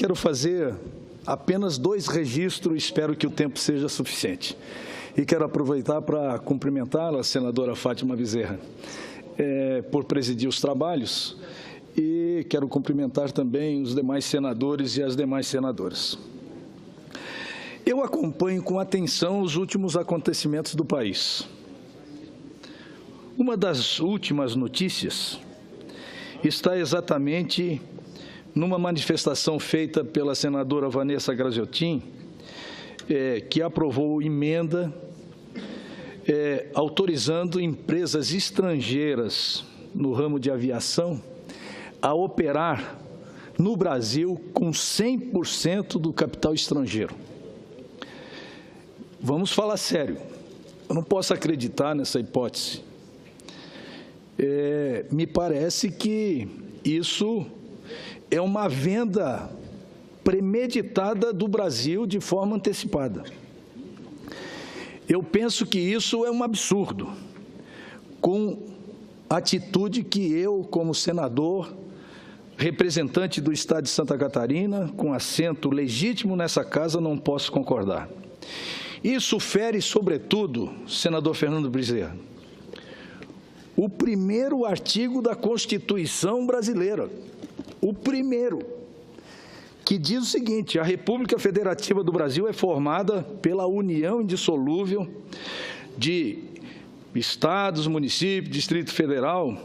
quero fazer apenas 2 registros, espero que o tempo seja suficiente. E quero aproveitar para cumprimentar a senadora Fátima Bezerra por presidir os trabalhos e quero cumprimentar também os demais senadores e as demais senadoras. Eu acompanho com atenção os últimos acontecimentos do país. Uma das últimas notícias está exatamente numa manifestação feita pela senadora Vanessa Graziotin, que aprovou emenda autorizando empresas estrangeiras no ramo de aviação a operar no Brasil com 100% do capital estrangeiro. Vamos falar sério, eu não posso acreditar nessa hipótese. Me parece que isso é uma venda premeditada do Brasil de forma antecipada. Eu penso que isso é um absurdo, com a atitude que eu, como senador, representante do Estado de Santa Catarina, com assento legítimo nessa casa, não posso concordar. Isso fere, sobretudo, senador Fernando Bezerra, o primeiro artigo da Constituição brasileira, o primeiro, que diz o seguinte: a República Federativa do Brasil é formada pela união indissolúvel de estados, municípios, Distrito Federal,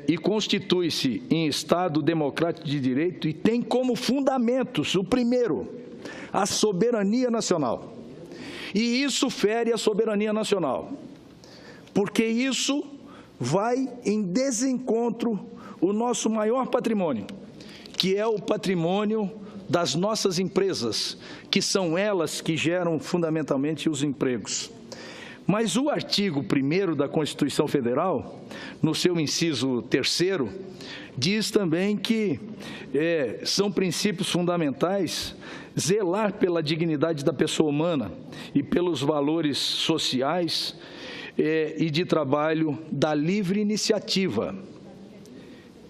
e constitui-se em Estado democrático de direito e tem como fundamentos, o primeiro, a soberania nacional. E isso fere a soberania nacional, porque isso vai em desencontro o nosso maior patrimônio, que é o patrimônio das nossas empresas, que são elas que geram fundamentalmente os empregos. Mas o artigo 1º da Constituição Federal, no seu inciso 3º, diz também que são princípios fundamentais zelar pela dignidade da pessoa humana e pelos valores sociais e de trabalho da livre iniciativa.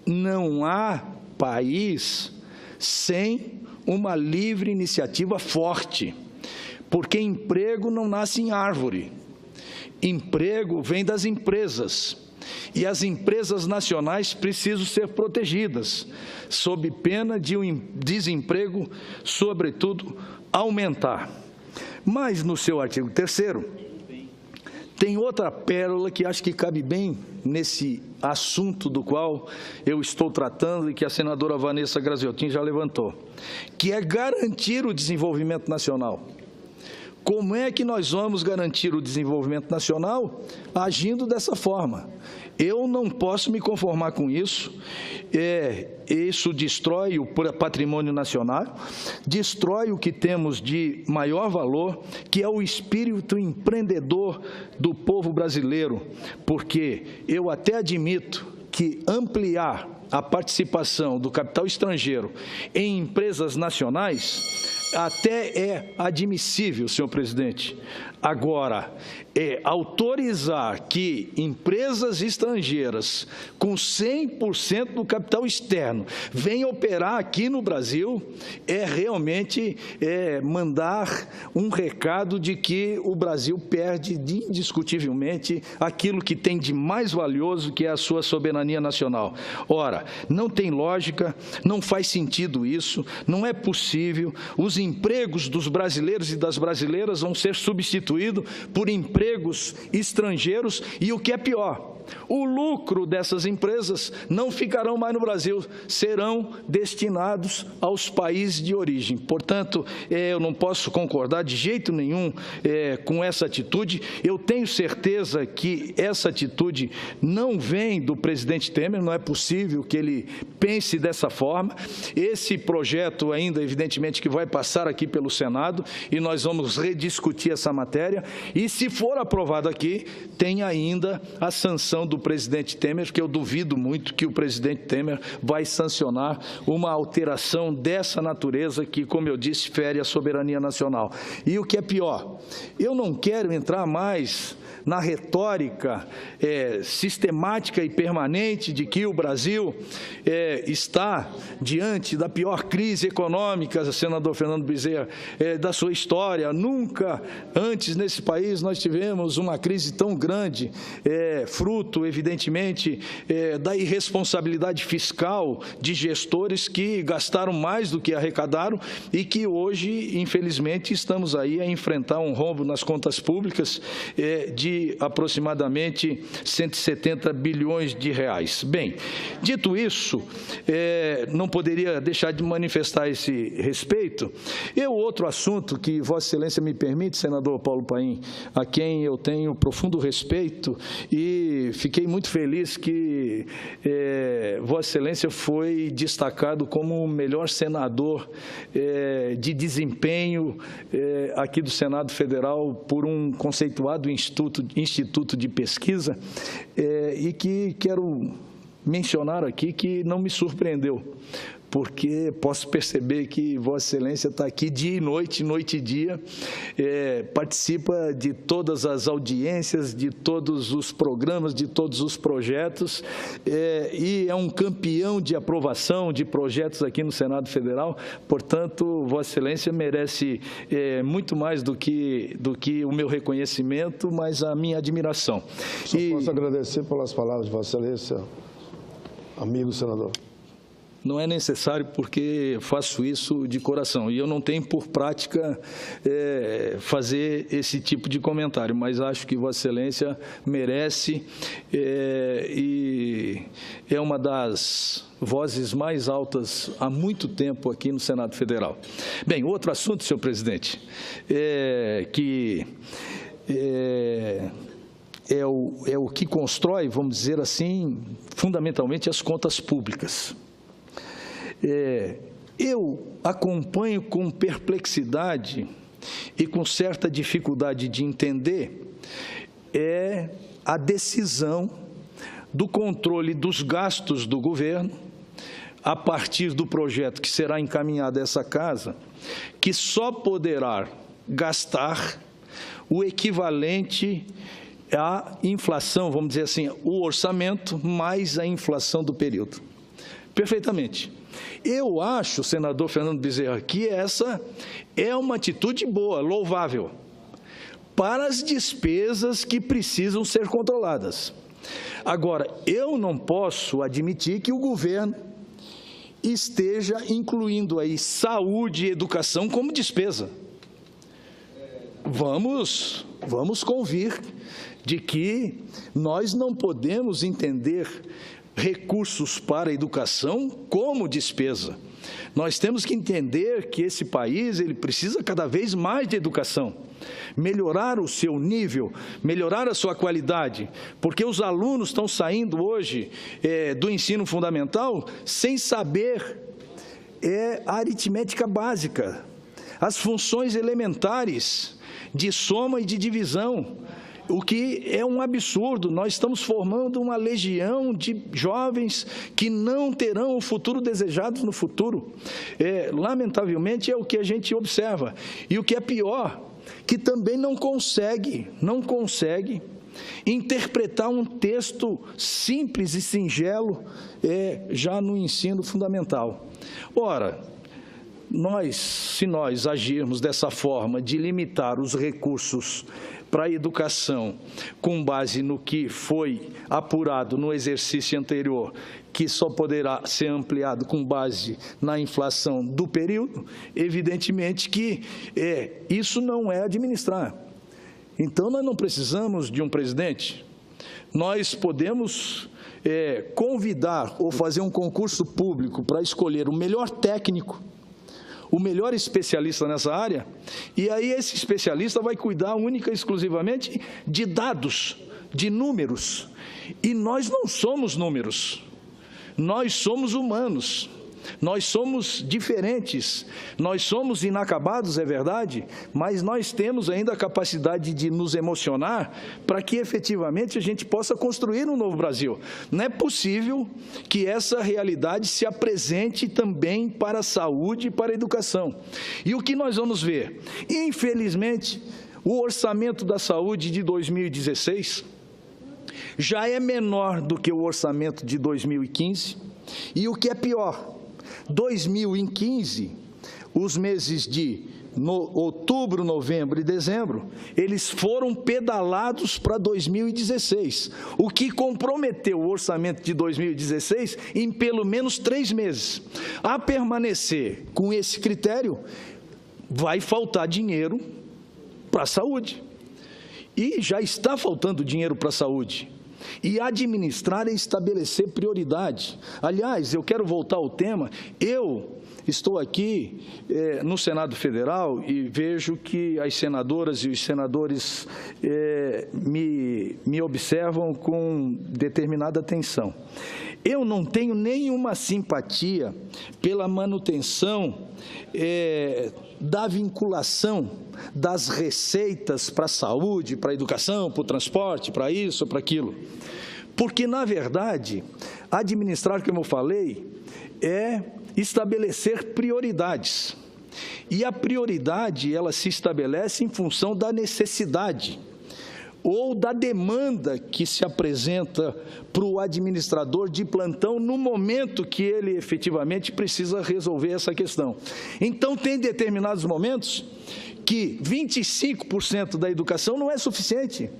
Não há país sem uma livre iniciativa forte, porque emprego não nasce em árvore. Emprego vem das empresas, e as empresas nacionais precisam ser protegidas, sob pena de um desemprego, sobretudo, aumentar. Mas, no seu artigo 3º, tem outra pérola que acho que cabe bem nesse assunto do qual eu estou tratando e que a senadora Vanessa Graziotin já levantou, que é garantir o desenvolvimento nacional. Como é que nós vamos garantir o desenvolvimento nacional? Agindo dessa forma. Eu não posso me conformar com isso. Isso destrói o patrimônio nacional, destrói o que temos de maior valor, que é o espírito empreendedor do povo brasileiro, porque eu até admito que ampliar a participação do capital estrangeiro em empresas nacionais até é admissível, senhor presidente. Agora, autorizar que empresas estrangeiras com 100% do capital externo venham operar aqui no Brasil é realmente mandar um recado de que o Brasil perde indiscutivelmente aquilo que tem de mais valioso, que é a sua soberania nacional. Ora, não tem lógica, não faz sentido isso, não é possível. Os empregos dos brasileiros e das brasileiras vão ser substituídos por empregos estrangeiros e, o que é pior, o lucro dessas empresas não ficarão mais no Brasil, serão destinados aos países de origem. Portanto, eu não posso concordar de jeito nenhum com essa atitude. Eu tenho certeza que essa atitude não vem do presidente Temer, não é possível que ele pense dessa forma. Esse projeto ainda, evidentemente, que vai passar aqui pelo Senado e nós vamos rediscutir essa matéria. E, se for aprovado aqui, tem ainda a sanção do presidente Temer, que eu duvido muito que o presidente Temer vai sancionar uma alteração dessa natureza que, como eu disse, fere a soberania nacional. E o que é pior, eu não quero entrar mais na retórica sistemática e permanente de que o Brasil está diante da pior crise econômica, senador Fernando Bezerra, da sua história. Nunca antes nesse país nós tivemos uma crise tão grande, fruto, evidentemente, da irresponsabilidade fiscal de gestores que gastaram mais do que arrecadaram e que hoje, infelizmente, estamos aí a enfrentar um rombo nas contas públicas de aproximadamente 170 bilhões de reais. Bem, dito isso, não poderia deixar de manifestar esse respeito. E o outro assunto que Vossa Excelência me permite, senador Paulo Paim, a quem eu tenho profundo respeito e fiquei muito feliz que Vossa Excelência foi destacado como o melhor senador de desempenho aqui do Senado Federal por um conceituado instituto de pesquisa e que quero mencionar aqui que não me surpreendeu, porque posso perceber que Vossa Excelência está aqui dia e noite, noite e dia, participa de todas as audiências, de todos os programas, de todos os projetos, e é um campeão de aprovação de projetos aqui no Senado Federal. Portanto, Vossa Excelência merece muito mais do que o meu reconhecimento, mas a minha admiração. Só posso agradecer pelas palavras de Vossa Excelência, amigo senador. Não é necessário, porque faço isso de coração. E eu não tenho por prática fazer esse tipo de comentário, mas acho que Vossa Excelência merece e é uma das vozes mais altas há muito tempo aqui no Senado Federal. Bem, outro assunto, senhor presidente, que é o que constrói, vamos dizer assim, fundamentalmente as contas públicas. Eu acompanho com perplexidade e com certa dificuldade de entender a decisão do controle dos gastos do governo a partir do projeto que será encaminhado a essa casa, que só poderá gastar o equivalente à inflação, vamos dizer assim, o orçamento mais a inflação do período. Perfeitamente. Eu acho, senador Fernando Bezerra, que essa é uma atitude boa, louvável, para as despesas que precisam ser controladas. Agora, eu não posso admitir que o governo esteja incluindo aí saúde e educação como despesa. Vamos convir de que nós não podemos entender recursos para a educação como despesa. Nós temos que entender que esse país ele precisa cada vez mais de educação, melhorar o seu nível, melhorar a sua qualidade, porque os alunos estão saindo hoje do ensino fundamental sem saber a aritmética básica, as funções elementares de soma e de divisão, o que é um absurdo. Nós estamos formando uma legião de jovens que não terão o futuro desejado no futuro. Lamentavelmente, é o que a gente observa. E o que é pior, que também não consegue interpretar um texto simples e singelo já no ensino fundamental. Ora, se nós agirmos dessa forma de limitar os recursos para a educação com base no que foi apurado no exercício anterior, que só poderá ser ampliado com base na inflação do período, evidentemente que isso não é administrar. Então, nós não precisamos de um presidente. Nós podemos convidar ou fazer um concurso público para escolher o melhor técnico, o melhor especialista nessa área, e aí esse especialista vai cuidar única e exclusivamente de dados, de números. E nós não somos números, nós somos humanos, nós somos diferentes, nós somos inacabados, é verdade, mas nós temos ainda a capacidade de nos emocionar para que efetivamente a gente possa construir um novo Brasil. Não é possível que essa realidade se apresente também para a saúde e para a educação. E o que nós vamos ver? Infelizmente, o orçamento da saúde de 2016 já é menor do que o orçamento de 2015, e o que é pior, 2015, os meses de outubro, novembro e dezembro, eles foram pedalados para 2016, o que comprometeu o orçamento de 2016 em pelo menos 3 meses. A permanecer com esse critério, vai faltar dinheiro para a saúde. E já está faltando dinheiro para a saúde. E administrar é estabelecer prioridade. Aliás, eu quero voltar ao tema. Eu estou aqui no Senado Federal e vejo que as senadoras e os senadores me observam com determinada atenção. Eu não tenho nenhuma simpatia pela manutenção da vinculação das receitas para a saúde, para a educação, para o transporte, para isso, para aquilo. Porque, na verdade, administrar, como eu falei, é estabelecer prioridades. E a prioridade, ela se estabelece em função da necessidade ou da demanda que se apresenta para o administrador de plantão no momento que ele efetivamente precisa resolver essa questão. Então, tem determinados momentos que 25% da educação não é suficiente,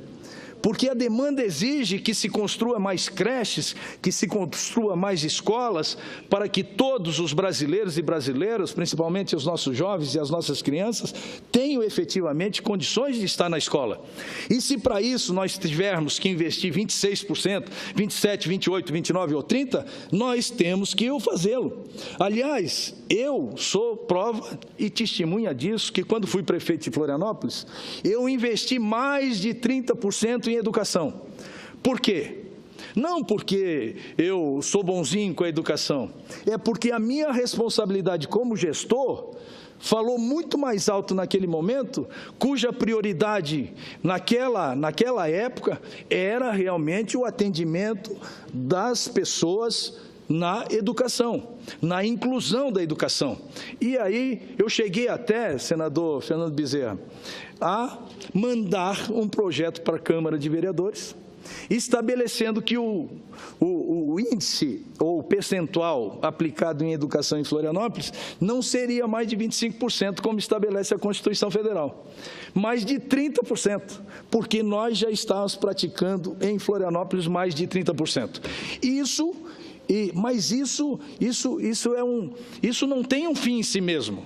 porque a demanda exige que se construa mais creches, que se construa mais escolas, para que todos os brasileiros e brasileiras, principalmente os nossos jovens e as nossas crianças, tenham efetivamente condições de estar na escola. E se para isso nós tivermos que investir 26%, 27%, 28%, 29% ou 30%, nós temos que fazê-lo. Aliás, eu sou prova e testemunha disso, que quando fui prefeito de Florianópolis, eu investi mais de 30% em educação. Por quê? Não porque eu sou bonzinho com a educação, é porque a minha responsabilidade como gestor falou muito mais alto naquele momento, cuja prioridade naquela época era realmente o atendimento das pessoas na educação, na inclusão da educação. E aí eu cheguei até, senador Fernando Bezerra, a mandar um projeto para a Câmara de Vereadores, estabelecendo que o índice ou o percentual aplicado em educação em Florianópolis não seria mais de 25%, como estabelece a Constituição Federal, mas de 30%, porque nós já estávamos praticando em Florianópolis mais de 30%. Mas isso não tem um fim em si mesmo,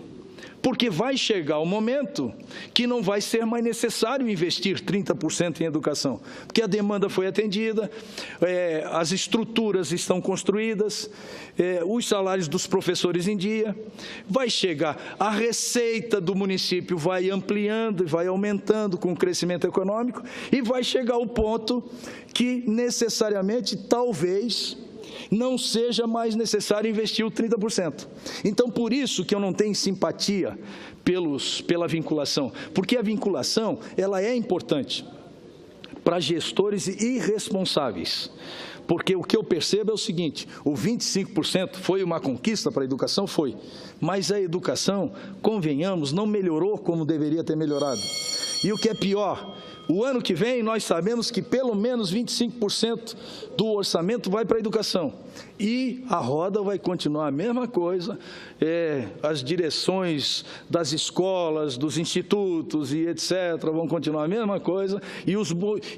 porque vai chegar o momento que não vai ser mais necessário investir 30% em educação, porque a demanda foi atendida, as estruturas estão construídas, os salários dos professores em dia, vai chegar, a receita do município vai ampliando, vai aumentando com o crescimento econômico, e vai chegar o ponto que necessariamente, talvez, não seja mais necessário investir o 30%. Então, por isso que eu não tenho simpatia pela vinculação, porque a vinculação, ela é importante para gestores irresponsáveis. Porque o que eu percebo é o seguinte, o 25% foi uma conquista para a educação? Foi. Mas a educação, convenhamos, não melhorou como deveria ter melhorado. E o que é pior, o ano que vem nós sabemos que pelo menos 25% do orçamento vai para a educação. E a roda vai continuar a mesma coisa, as direções das escolas, dos institutos e etc. vão continuar a mesma coisa,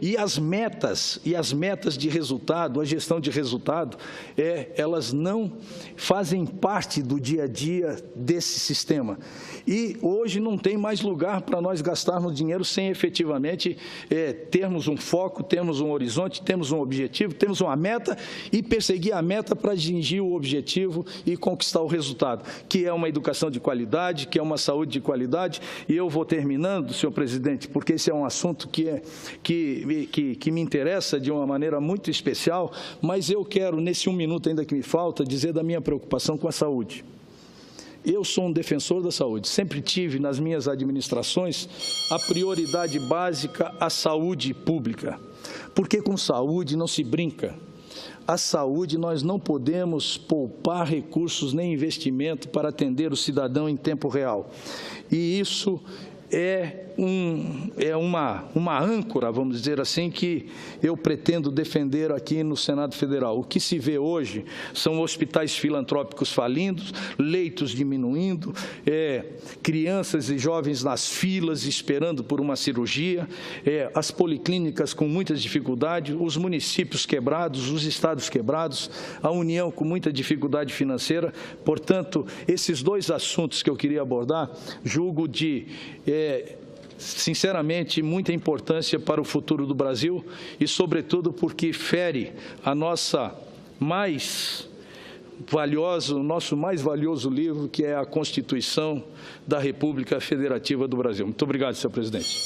e as metas de resultado, a gestão de resultado, elas não fazem parte do dia a dia desse sistema. E hoje não tem mais lugar para nós gastarmos dinheiro sem efetivamente termos um foco, termos um horizonte, termos um objetivo, termos uma meta e perseguir a meta para atingir o objetivo e conquistar o resultado, que é uma educação de qualidade, que é uma saúde de qualidade. E eu vou terminando, senhor presidente, porque esse é um assunto que me interessa de uma maneira muito especial, mas eu quero, nesse 1 minuto ainda que me falta, dizer da minha preocupação com a saúde. Eu sou um defensor da saúde, sempre tive nas minhas administrações a prioridade básica à saúde pública, porque com saúde não se brinca. A saúde, nós não podemos poupar recursos nem investimento para atender o cidadão em tempo real. E isso é uma âncora, vamos dizer assim, que eu pretendo defender aqui no Senado Federal. O que se vê hoje são hospitais filantrópicos falindo, leitos diminuindo, crianças e jovens nas filas esperando por uma cirurgia, as policlínicas com muitas dificuldades, os municípios quebrados, os estados quebrados, a União com muita dificuldade financeira. Portanto, esses dois assuntos que eu queria abordar, julgo de, sinceramente, muita importância para o futuro do Brasil e, sobretudo, porque fere a nossa o nosso mais valioso livro, que é a Constituição da República Federativa do Brasil. Muito obrigado, senhor presidente.